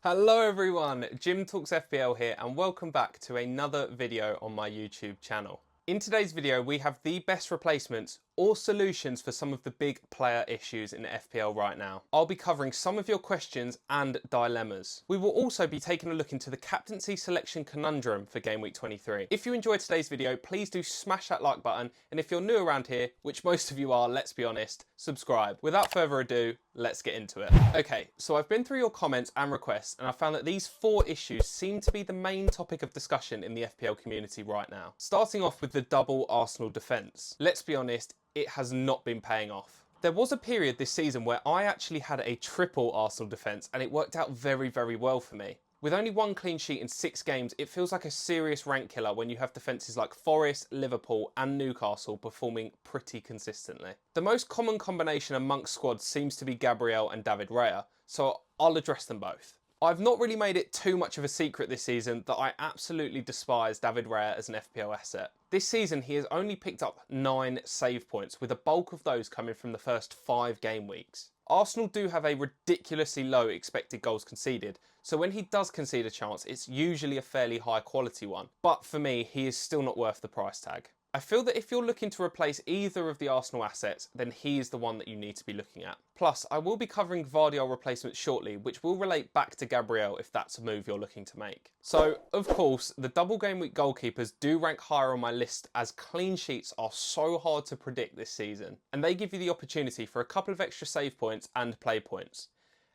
Hello everyone, Jim Talks FPL here and welcome back to another video on my YouTube channel. In today's video we have the best replacements or solutions for some of the big player issues in FPL right now. I'll be covering some of your questions and dilemmas. We will also be taking a look into the captaincy selection conundrum for game week 23. If you enjoyed today's video, please do smash that like button, and if you're new around here, which most of you are, let's be honest, subscribe. Without further ado, let's get into it. Okay, so I've been through your comments and requests and I found that these 4 issues seem to be the main topic of discussion in the FPL community right now. Starting off with the double Arsenal defence. Let's be honest, it has not been paying off. There was a period this season where I actually had a triple Arsenal defence and it worked out very, very well for me. With only 1 clean sheet in 6 games, it feels like a serious rank killer when you have defences like Forest, Liverpool and Newcastle performing pretty consistently. The most common combination amongst squads seems to be Gabriel and David Raya, so I'll address them both. I've not really made it too much of a secret this season that I absolutely despise David Raya as an FPL asset. This season he has only picked up 9 save points, with a bulk of those coming from the first 5 game weeks. Arsenal do have a ridiculously low expected goals conceded, so when he does concede a chance, it's usually a fairly high quality one. But for me, he is still not worth the price tag. I feel that if you're looking to replace either of the Arsenal assets, then he is the one that you need to be looking at. Plus, I will be covering Vardiol replacements shortly, which will relate back to Gabriel if that's a move you're looking to make. So, of course, the double game week goalkeepers do rank higher on my list as clean sheets are so hard to predict this season, and they give you the opportunity for a couple of extra save points and play points.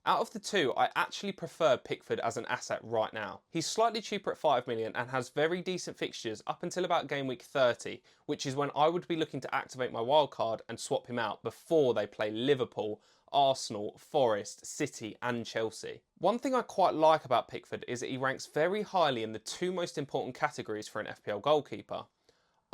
Out of the 2, I actually prefer Pickford as an asset right now. He's slightly cheaper at 5 million and has very decent fixtures up until about game week 30, which is when I would be looking to activate my wildcard and swap him out before they play Liverpool, Arsenal, Forest, City and Chelsea. One thing I quite like about Pickford is that he ranks very highly in the 2 most important categories for an FPL goalkeeper: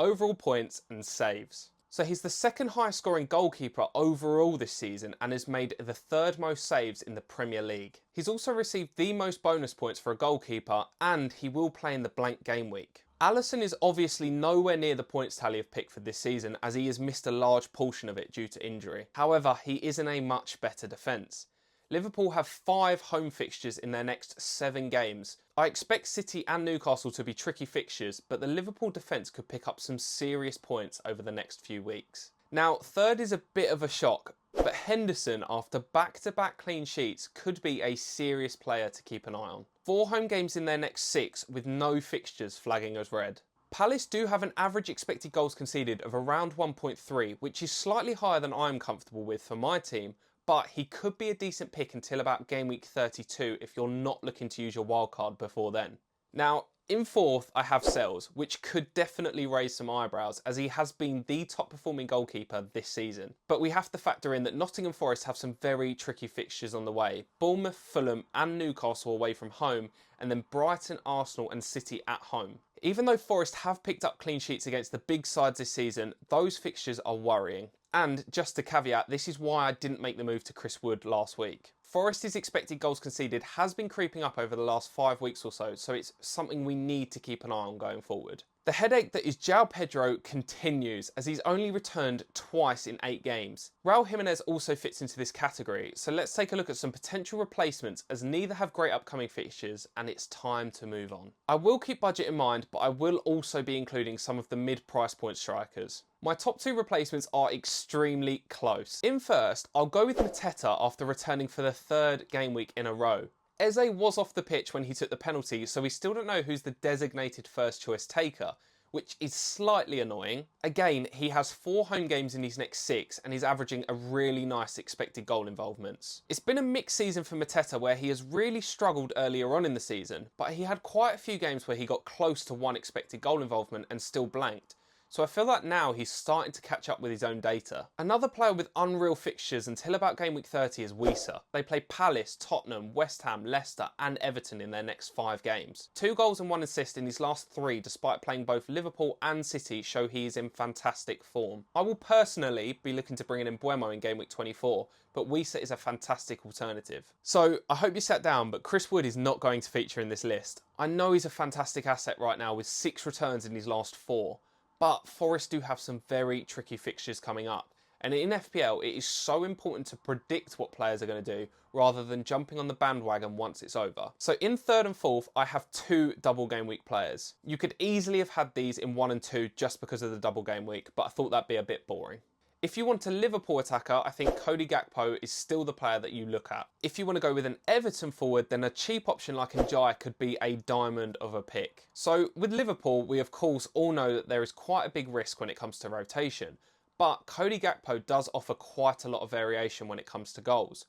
overall points and saves. So he's the 2nd highest scoring goalkeeper overall this season and has made the 3rd most saves in the Premier League. He's also received the most bonus points for a goalkeeper, and he will play in the blank game week. Alisson is obviously nowhere near the points tally of Pickford this season, as he has missed a large portion of it due to injury. However, he is in a much better defence. Liverpool have 5 home fixtures in their next 7 games. I expect City and Newcastle to be tricky fixtures, but the Liverpool defence could pick up some serious points over the next few weeks. Now, 3rd is a bit of a shock, but Henderson, after back-to-back clean sheets, could be a serious player to keep an eye on. 4 home games in their next 6, with no fixtures flagging as red. Palace do have an average expected goals conceded of around 1.3, which is slightly higher than I'm comfortable with for my team, but he could be a decent pick until about game week 32 if you're not looking to use your wildcard before then. Now, in 4th, I have Sells, which could definitely raise some eyebrows as he has been the top performing goalkeeper this season. But we have to factor in that Nottingham Forest have some very tricky fixtures on the way: Bournemouth, Fulham and Newcastle away from home, and then Brighton, Arsenal and City at home. Even though Forest have picked up clean sheets against the big sides this season, those fixtures are worrying. And just to caveat, this is why I didn't make the move to Chris Wood last week. Forest's expected goals conceded has been creeping up over the last 5 weeks or so, so it's something we need to keep an eye on going forward. The headache that is Joao Pedro continues, as he's only returned twice in 8 games. Raul Jimenez also fits into this category, so let's take a look at some potential replacements, as neither have great upcoming fixtures and it's time to move on. I will keep budget in mind, but I will also be including some of the mid-price point strikers. My top 2 replacements are extremely close. In 1st, I'll go with Mateta after returning for the 3rd game week in a row. Eze was off the pitch when he took the penalty, so we still don't know who's the designated first choice taker, which is slightly annoying. Again, he has 4 home games in his next 6 and he's averaging a really nice expected goal involvements. It's been a mixed season for Mateta, where he has really struggled earlier on in the season, but he had quite a few games where he got close to 1 expected goal involvement and still blanked. So I feel like now he's starting to catch up with his own data. Another player with unreal fixtures until about game week 30 is Wissa. They play Palace, Tottenham, West Ham, Leicester and Everton in their next 5 games. 2 goals and 1 assist in his last 3, despite playing both Liverpool and City, show he is in fantastic form. I will personally be looking to bring in Mbeumo in game week 24, but Wissa is a fantastic alternative. So I hope you sat down, but Chris Wood is not going to feature in this list. I know he's a fantastic asset right now with 6 returns in his last 4. But Forest do have some very tricky fixtures coming up, And in FPL, it is so important to predict what players are going to do rather than jumping on the bandwagon once it's over. So in third and fourth, I have two double game week players. You could easily have had these in 1 and 2 just because of the double game week, but I thought that'd be a bit boring. If you want a Liverpool attacker, I think Cody Gakpo is still the player that you look at. If you want to go with an Everton forward, then a cheap option like Njai could be a diamond of a pick. So with Liverpool, we of course all know that there is quite a big risk when it comes to rotation, but Cody Gakpo does offer quite a lot of variation when it comes to goals.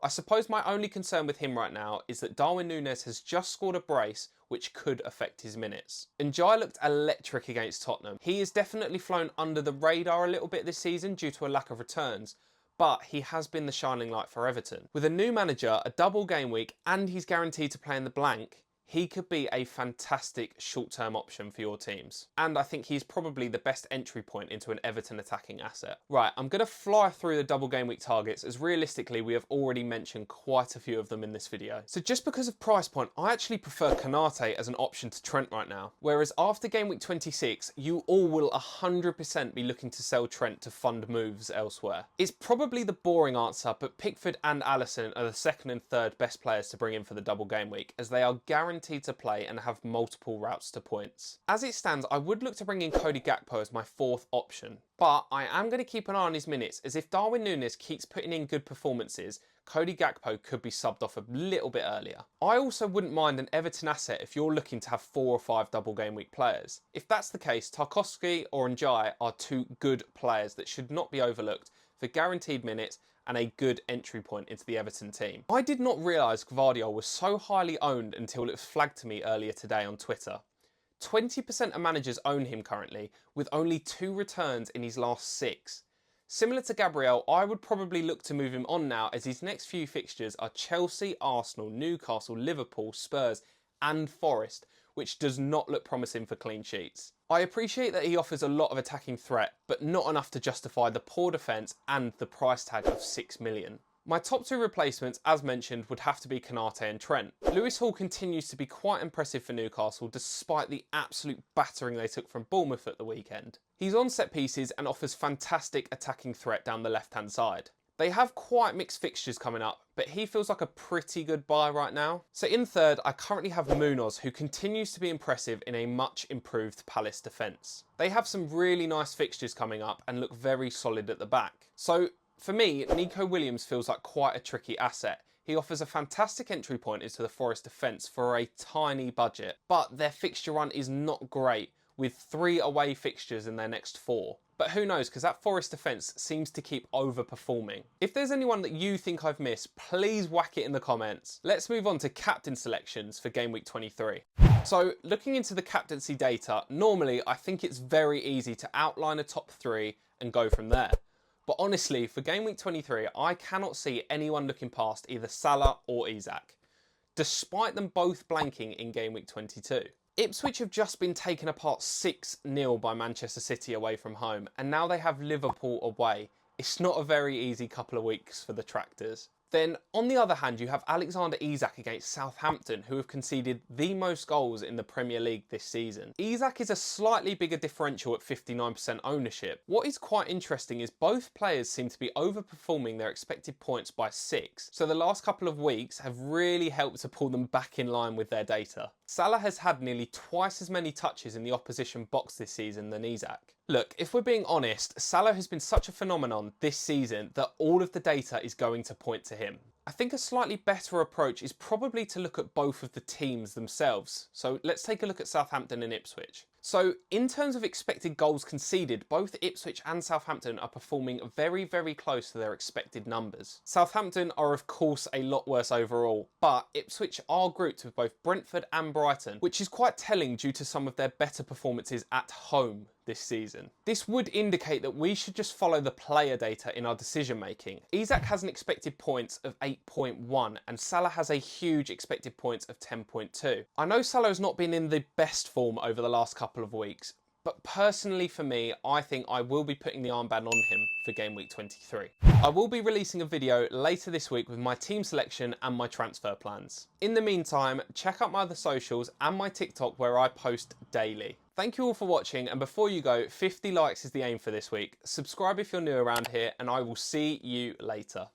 I suppose my only concern with him right now is that Darwin Núñez has just scored a brace which could affect his minutes. Njai looked electric against Tottenham. He has definitely flown under the radar a little bit this season due to a lack of returns, but he has been the shining light for Everton. With a new manager, a double game week, and he's guaranteed to play in the blank, he could be a fantastic short-term option for your teams. And I think he's probably the best entry point into an Everton attacking asset. Right, I'm going to fly through the double game week targets as realistically we have already mentioned quite a few of them in this video. So just because of price point, I actually prefer Konate as an option to Trent right now. Whereas after game week 26, you all will 100% be looking to sell Trent to fund moves elsewhere. It's probably the boring answer, but Pickford and Alisson are the second and third best players to bring in for the double game week, as they are guaranteed to play and have multiple routes to points. As it stands, I would look to bring in Cody Gakpo as my fourth option, but I am going to keep an eye on his minutes, as if Darwin Núñez keeps putting in good performances, Cody Gakpo could be subbed off a little bit earlier. I also wouldn't mind an Everton asset if you're looking to have 4 or 5 double game week players. If that's the case, Tarkowski or Njai are two good players that should not be overlooked for guaranteed minutes and a good entry point into the Everton team. I did not realise Gvardiol was so highly owned until it was flagged to me earlier today on Twitter. 20% of managers own him currently, with only 2 returns in his last 6. Similar to Gabriel, I would probably look to move him on now, as his next few fixtures are Chelsea, Arsenal, Newcastle, Liverpool, Spurs and Forest, which does not look promising for clean sheets. I appreciate that he offers a lot of attacking threat, but not enough to justify the poor defence and the price tag of 6 million. My top 2 replacements, as mentioned, would have to be Konate and Trent. Lewis Hall continues to be quite impressive for Newcastle despite the absolute battering they took from Bournemouth at the weekend. He's on set pieces and offers fantastic attacking threat down the left-hand side. They have quite mixed fixtures coming up, but he feels like a pretty good buy right now. So in third, I currently have Munoz, who continues to be impressive in a much improved Palace defence. They have some really nice fixtures coming up and look very solid at the back. So for me, Nico Williams feels like quite a tricky asset. He offers a fantastic entry point into the Forest defence for a tiny budget, but their fixture run is not great, with 3 away fixtures in their next 4. But who knows, because that Forest defence seems to keep overperforming. If there's anyone that you think I've missed, please whack it in the comments. Let's move on to captain selections for game week 23. So looking into the captaincy data, normally I think it's very easy to outline a top 3 and go from there. But honestly, for game week 23, I cannot see anyone looking past either Salah or Isak, despite them both blanking in game week 22. Ipswich have just been taken apart 6-0 by Manchester City away from home, and now they have Liverpool away. It's not a very easy couple of weeks for the Tractors. Then, on the other hand, you have Alexander Isak against Southampton, who have conceded the most goals in the Premier League this season. Isak is a slightly bigger differential at 59% ownership. What is quite interesting is both players seem to be overperforming their expected points by 6, so the last couple of weeks have really helped to pull them back in line with their data. Salah has had nearly twice as many touches in the opposition box this season than Isak. Look, if we're being honest, Salah has been such a phenomenon this season that all of the data is going to point to him. I think a slightly better approach is probably to look at both of the teams themselves. So let's take a look at Southampton and Ipswich. So in terms of expected goals conceded, both Ipswich and Southampton are performing very, very close to their expected numbers. Southampton are of course a lot worse overall, but Ipswich are grouped with both Brentford and Brighton, which is quite telling due to some of their better performances at home this season. This would indicate that we should just follow the player data in our decision making. Isak has an expected points of 8.1 and Salah has a huge expected points of 10.2. I know Salah has not been in the best form over the last couple of weeks, but personally for me, I think I will be putting the armband on him for game week 23. I will be releasing a video later this week with my team selection and my transfer plans. In the meantime, check out my other socials and my TikTok where I post daily. Thank you all for watching, and before you go, 50 likes is the aim for this week. Subscribe if you're new around here, and I will see you later.